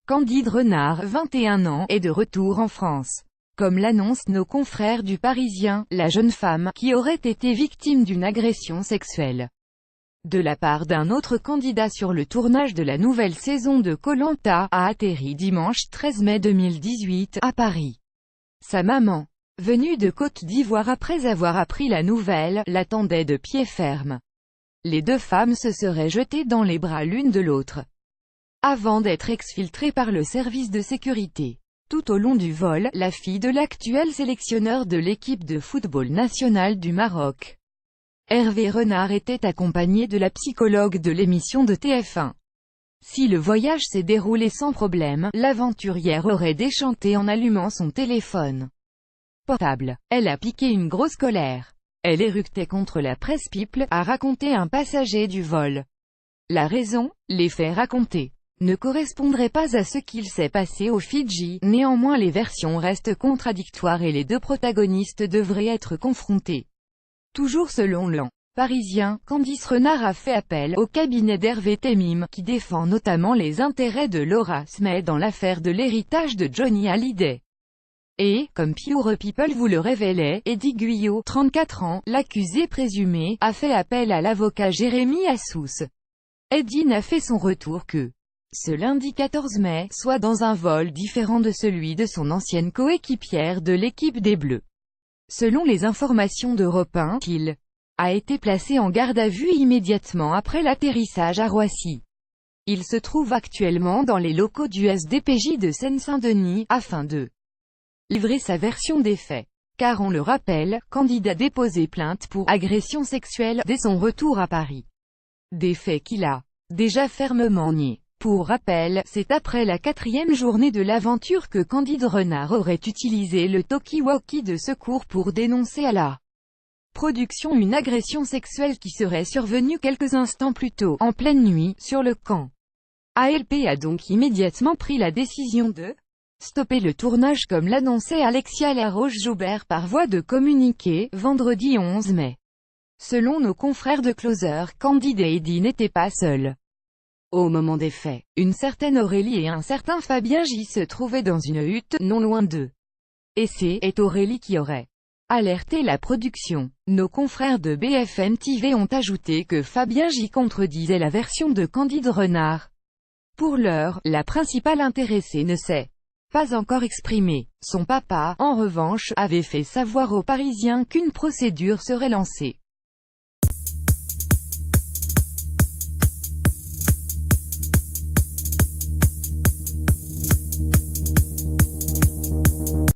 Candide Renard, 21 ans, est de retour en France. Comme l'annoncent nos confrères du Parisien, la jeune femme, qui aurait été victime d'une agression sexuelle de la part d'un autre candidat sur le tournage de la nouvelle saison de Koh-Lanta, a atterri dimanche 13 mai 2018, à Paris. Sa maman, venue de Côte d'Ivoire après avoir appris la nouvelle, l'attendait de pied ferme. Les deux femmes se seraient jetées dans les bras l'une de l'autre, avant d'être exfiltrées par le service de sécurité. Tout au long du vol, la fille de l'actuel sélectionneur de l'équipe de football nationale du Maroc, Hervé Renard, était accompagnée de la psychologue de l'émission de TF1. Si le voyage s'est déroulé sans problème, l'aventurière aurait déchanté en allumant son téléphone portable. Elle a piqué une grosse colère. Elle éructait contre la presse People, a raconté un passager du vol. La raison, les faits racontés, ne correspondrait pas à ce qu'il s'est passé aux Fidji. Néanmoins, les versions restent contradictoires et les deux protagonistes devraient être confrontés. Toujours selon l'an Parisien, Candice Renard a fait appel au cabinet d'Hervé Temim, qui défend notamment les intérêts de Laura Smet dans l'affaire de l'héritage de Johnny Hallyday. Et, comme Pure People vous le révélait, Eddie Guyot, 34 ans, l'accusé présumé, a fait appel à l'avocat Jérémy Assous. Eddie n'a fait son retour que ce lundi 14 mai, soit dans un vol différent de celui de son ancienne coéquipière de l'équipe des Bleus. Selon les informations d'Europe 1, il a été placé en garde à vue immédiatement après l'atterrissage à Roissy. Il se trouve actuellement dans les locaux du SDPJ de Seine-Saint-Denis, afin de livrer sa version des faits. Car on le rappelle, Candide a déposé plainte pour agression sexuelle dès son retour à Paris. Des faits qu'il a déjà fermement niés. Pour rappel, c'est après la 4e journée de l'aventure que Candide Renard aurait utilisé le talkie-walkie de secours pour dénoncer à la production une agression sexuelle qui serait survenue quelques instants plus tôt, en pleine nuit, sur le camp. ALP a donc immédiatement pris la décision de stopper le tournage comme l'annonçait Alexia Laroche-Joubert par voie de communiqué, vendredi 11 mai. Selon nos confrères de Closer, Candide et Eddie n'étaient pas seuls. Au moment des faits, une certaine Aurélie et un certain Fabien J se trouvaient dans une hutte, non loin d'eux. Et c'est Aurélie qui aurait alerté la production. Nos confrères de BFM TV ont ajouté que Fabien J contredisait la version de Candide Renard. Pour l'heure, la principale intéressée ne s'est pas encore exprimée. Son papa, en revanche, avait fait savoir aux Parisiens qu'une procédure serait lancée.